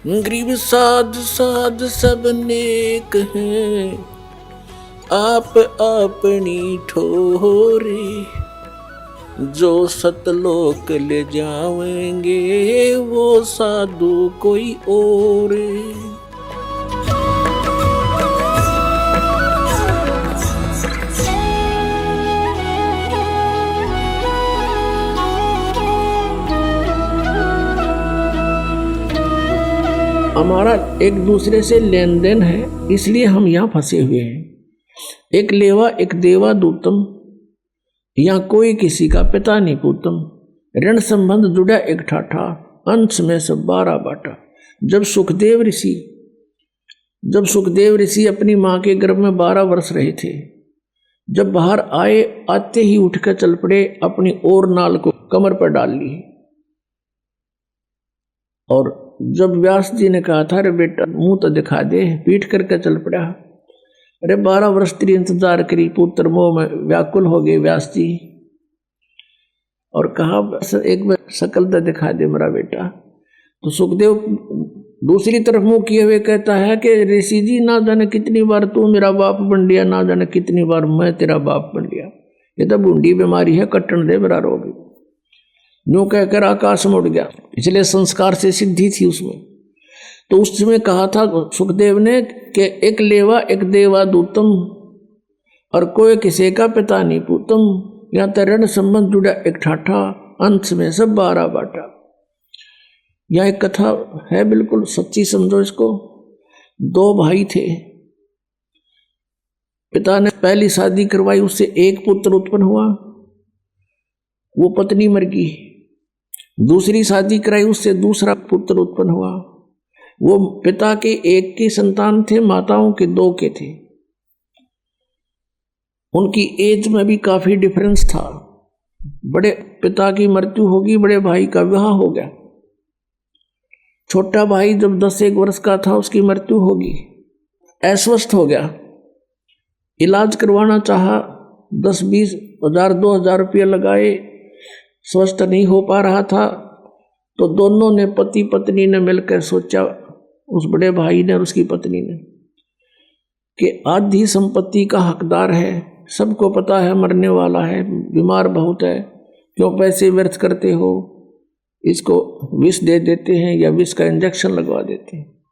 गरीब साध साध सब नेक हैं, आप अपनी ठोरे, जो सतलोक ले जाएंगे वो साधु कोई और। हमारा एक दूसरे से लेन देन है, इसलिए हम यहाँ फंसे हुए हैं। एक लेवा एक देवा दूतम, यहाँ कोई किसी का पिता नहीं पूतम। ऋण संबंध जुड़ा एक ठाठा, अंश में सब 12 बाटा। जब सुखदेव ऋषि अपनी माँ के गर्भ में 12 वर्ष रहे थे, जब बाहर आए आते ही उठकर चल पड़े, अपनी और नाल को कमर पर डाल ली। और जब व्यास जी ने कहा था अरे बेटा मुंह तो दिखा दे, पीठ करके चल पड़ा। अरे 12 वर्ष तेरी इंतजार करी, पुत्र मोह में व्याकुल हो गए व्यास जी, और कहा एक बार शकल तो दिखा दे मेरा बेटा। तो सुखदेव दूसरी तरफ मुंह किए हुए कहता है कि ऋषि जी ना जाने कितनी बार तू मेरा बाप बन लिया, ना जाने कितनी बार मैं तेरा बाप बन लिया। ये तो बूंदी बीमारी है, कट्टन दे मेरा रोग। यूं कहकर आकाश में उड़ गया, इसलिए संस्कार से सिद्धि थी उसमें। तो उसमें कहा था सुखदेव ने कि एक लेवा एक देवा दूतम, और कोई किसी का पिता नहीं पूतम। यहाँ तो ऋण संबंध जुड़ा एक ठाठा, अंश में सब 12 बाटा। यह एक कथा है, बिल्कुल सच्ची समझो इसको। 2 भाई थे, पिता ने पहली शादी करवाई, उससे एक पुत्र उत्पन्न हुआ, वो पत्नी मर गई। दूसरी शादी कराई, उससे दूसरा पुत्र उत्पन्न हुआ। वो पिता के एक की संतान थे, माताओं के 2 के थे। उनकी एज में भी काफी डिफरेंस था। बड़े पिता की मृत्यु होगी, बड़े भाई का विवाह हो गया। छोटा भाई जब 10-1 वर्ष का था उसकी मृत्यु होगी, अस्वस्थ हो गया। इलाज करवाना चाहा, 10-20 हजार 2,000 रुपये लगाए, स्वस्थ नहीं हो पा रहा था। तो दोनों ने पति पत्नी ने मिलकर सोचा, उस बड़े भाई ने और उसकी पत्नी ने, कि आधी संपत्ति का हकदार है, सबको पता है मरने वाला है, बीमार बहुत है, क्यों पैसे व्यर्थ करते हो, इसको विष दे देते हैं या विष का इंजेक्शन लगवा देते हैं।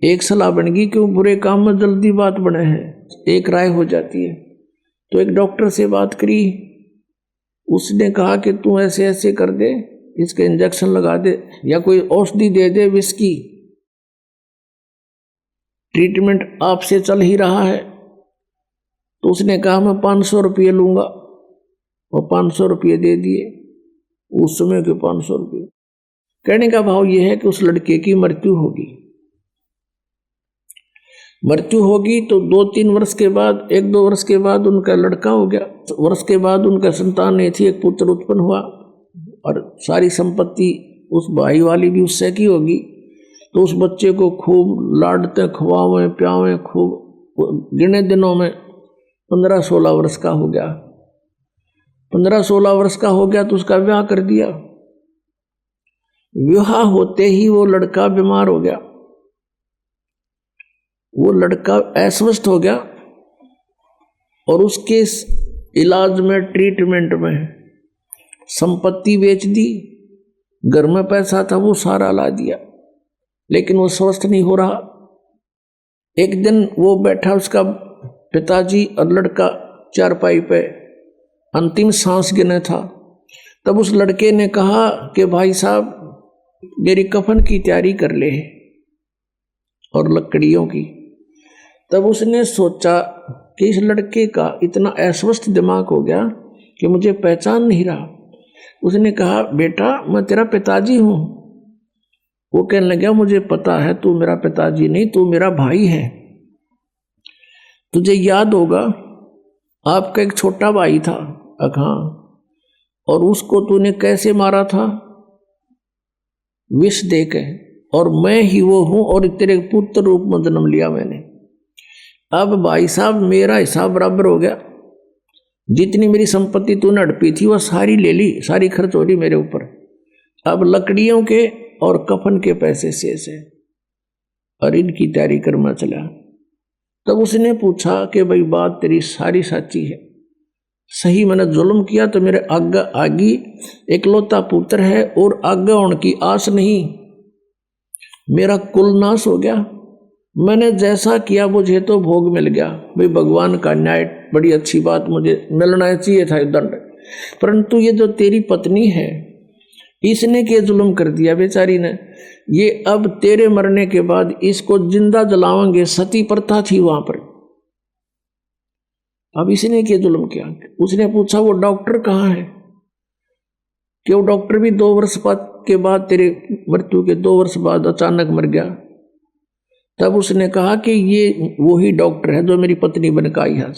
एक सलाह बन गई, क्यों बुरे काम में जल्दी बात बने है, एक राय हो जाती है। तो एक डॉक्टर से बात करी, उसने कहा कि तू ऐसे ऐसे कर दे, इसके इंजेक्शन लगा दे या कोई औषधि दे दे विष की, ट्रीटमेंट आपसे चल ही रहा है। तो उसने कहा मैं 500 रुपये लूंगा, और 500 रुपये दे दिए, उस समय के 500 रुपये। कहने का भाव यह है कि उस लड़के की मृत्यु होगी तो 2-3 वर्ष के बाद, 1-2 वर्ष के बाद उनका लड़का हो गया। वर्ष के बाद उनका संतान नहीं थी, एक पुत्र उत्पन्न हुआ, और सारी संपत्ति उस भाई वाली भी उससे की होगी। तो उस बच्चे को खूब लाडते, खुआवें प्यावें, खूब गिने दिनों में 15-16 वर्ष का हो गया। 15-16 वर्ष का हो गया तो उसका विवाह कर दिया। विवाह होते ही वो लड़का बीमार हो गया, वो लड़का अस्वस्थ हो गया, और उसके इलाज में, ट्रीटमेंट में संपत्ति बेच दी, घर में पैसा था वो सारा ला दिया, लेकिन वो स्वस्थ नहीं हो रहा। एक दिन वो बैठा, उसका पिताजी और लड़का चारपाई पे अंतिम सांस गिने था। तब उस लड़के ने कहा कि भाई साहब मेरी कफन की तैयारी कर ले, और लकड़ियों की। तब उसने सोचा कि इस लड़के का इतना अस्वस्थ दिमाग हो गया कि मुझे पहचान नहीं रहा। उसने कहा बेटा मैं तेरा पिताजी हूँ। वो कहने लगा मुझे पता है तू मेरा पिताजी नहीं, तू मेरा भाई है। तुझे याद होगा आपका एक छोटा भाई था अखां, और उसको तूने कैसे मारा था, विष देके, और मैं ही वो हूं, और तेरे पुत्र रूप में जन्म लिया मैंने। अब भाई साहब मेरा हिसाब बराबर हो गया, जितनी मेरी संपत्ति तूने हड़पी थी वो सारी ले ली, सारी खर्च हो रही मेरे ऊपर। अब लकड़ियों के और कफन के पैसे शेष है और इनकी तैयारी कर मैं चला। तब उसने पूछा कि भाई बात तेरी सारी साची है, सही मैंने जुल्म किया तो मेरे आगे आगी इकलौता पुत्र है और आगे होने की आस नहीं, मेरा कुल नाश हो गया, मैंने जैसा किया मुझे तो भोग मिल गया। भाई भगवान का न्याय, बड़ी अच्छी बात, मुझे मिलना चाहिए था दंड, परंतु ये जो तेरी पत्नी है इसने क्या जुल्म कर दिया बेचारी ने, ये अब तेरे मरने के बाद इसको जिंदा जलावेंगे, सती प्रथा थी वहां पर, अब इसने क्या जुल्म किया। उसने पूछा वो डॉक्टर कहाँ है, कि वो डॉक्टर भी 2 वर्ष के बाद, तेरे मृत्यु के 2 वर्ष बाद अचानक मर गया। तब उसने कहा कि ये वही डॉक्टर है जो मेरी पत्नी बनकर आई है,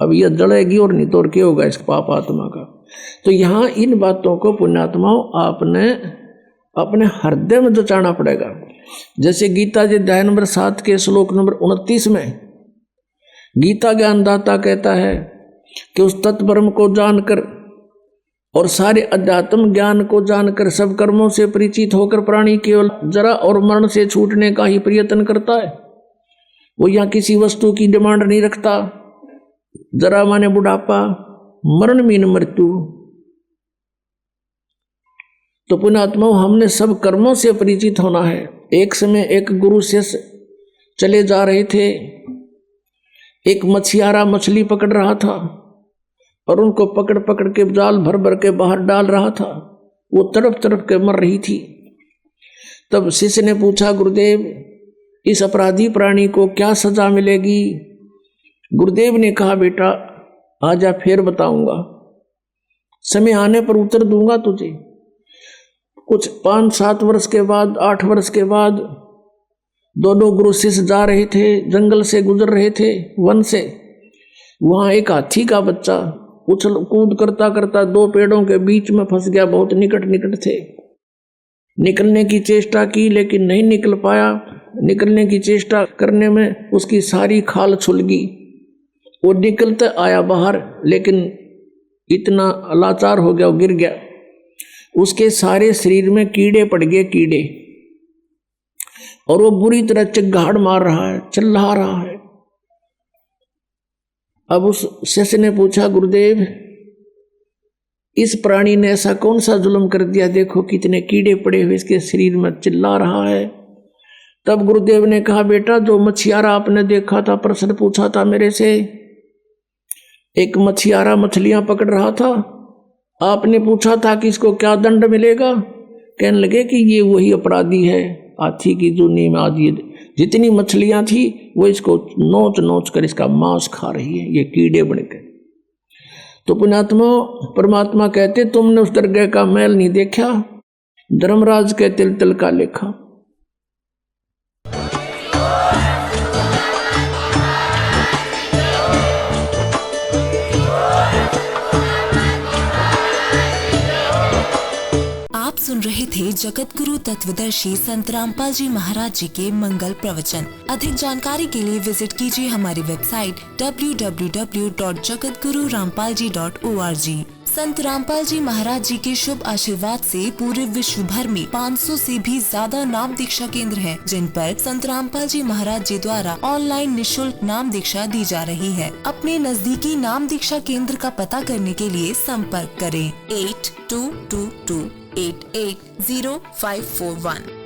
अब यह जड़ेगी और नहीं तो और क्या होगा इस पाप आत्मा का। तो यहाँ इन बातों को पुण्यात्माओं आपने अपने हृदय में जचाना पड़ेगा। जैसे गीता जी अध्याय नंबर 7 के श्लोक नंबर 29 में गीता ज्ञानदाता कहता है कि उस तत्परम को जानकर और सारे अध्यात्म ज्ञान को जानकर सब कर्मों से परिचित होकर प्राणी केवल जरा और मरण से छूटने का ही प्रयत्न करता है। वो यहाँ किसी वस्तु की डिमांड नहीं रखता, जरा माने बुढ़ापा, मरण मीन मृत्यु। तो पुण्यात्माओं हमने सब कर्मों से परिचित होना है। एक समय एक गुरु शिष्य चले जा रहे थे, एक मछियारा मछली पकड़ रहा था और उनको पकड़ पकड़ के जाल भर भर के बाहर डाल रहा था, वो तड़प तड़प के मर रही थी। तब शिष्य ने पूछा, गुरुदेव इस अपराधी प्राणी को क्या सजा मिलेगी। गुरुदेव ने कहा, बेटा आजा फिर बताऊंगा, समय आने पर उत्तर दूंगा तुझे। कुछ 5-7 वर्ष के बाद, 8 वर्ष के बाद दोनों गुरु शिष्य जा रहे थे, जंगल से गुजर रहे थे, वन से। वहां एक हाथी का बच्चा उछल कूद करता करता 2 पेड़ों के बीच में फंस गया, बहुत निकट निकट थे। निकलने की चेष्टा की लेकिन नहीं निकल पाया। निकलने की चेष्टा करने में उसकी सारी खाल छुल गई, वो निकलते आया बाहर, लेकिन इतना लाचार हो गया, वो गिर गया। उसके सारे शरीर में कीड़े पड़ गए, कीड़े, और वो बुरी तरह चिल्लाहट मार रहा है, चिल्ला रहा है। अब उस शिष्य ने पूछा, गुरुदेव इस प्राणी ने ऐसा कौन सा जुल्म कर दिया, देखो कितने कीड़े पड़े हुए इसके शरीर में, चिल्ला रहा है। तब गुरुदेव ने कहा, बेटा जो मछियारा आपने देखा था, प्रश्न पूछा था मेरे से, एक मछियारा मछलियां पकड़ रहा था, आपने पूछा था कि इसको क्या दंड मिलेगा। कहने लगे कि ये वही अपराधी है, हाथी की जूनी में आज ये जितनी मछलियां थी वो इसको नोच नोच कर इसका मांस खा रही है, ये कीड़े बन गए। तो पुण्यात्मा परमात्मा कहते, तुमने उस दरगाह का मैल नहीं देखा, धर्मराज के तिल तिल का लेखा। आप सुन रहे थे जगत गुरु तत्वदर्शी संत रामपाल जी महाराज जी के मंगल प्रवचन। अधिक जानकारी के लिए विजिट कीजिए हमारी वेबसाइट www.jagatgururampalji.org। संत रामपाल जी महाराज जी के शुभ आशीर्वाद से पूरे विश्व भर में 500 से भी ज्यादा नाम दीक्षा केंद्र हैं, जिन पर संत रामपाल जी महाराज जी द्वारा ऑनलाइन निशुल्क नाम दीक्षा दी जा रही है। अपने नजदीकी नाम दीक्षा केंद्र का पता करने के लिए संपर्क करें 8222880541।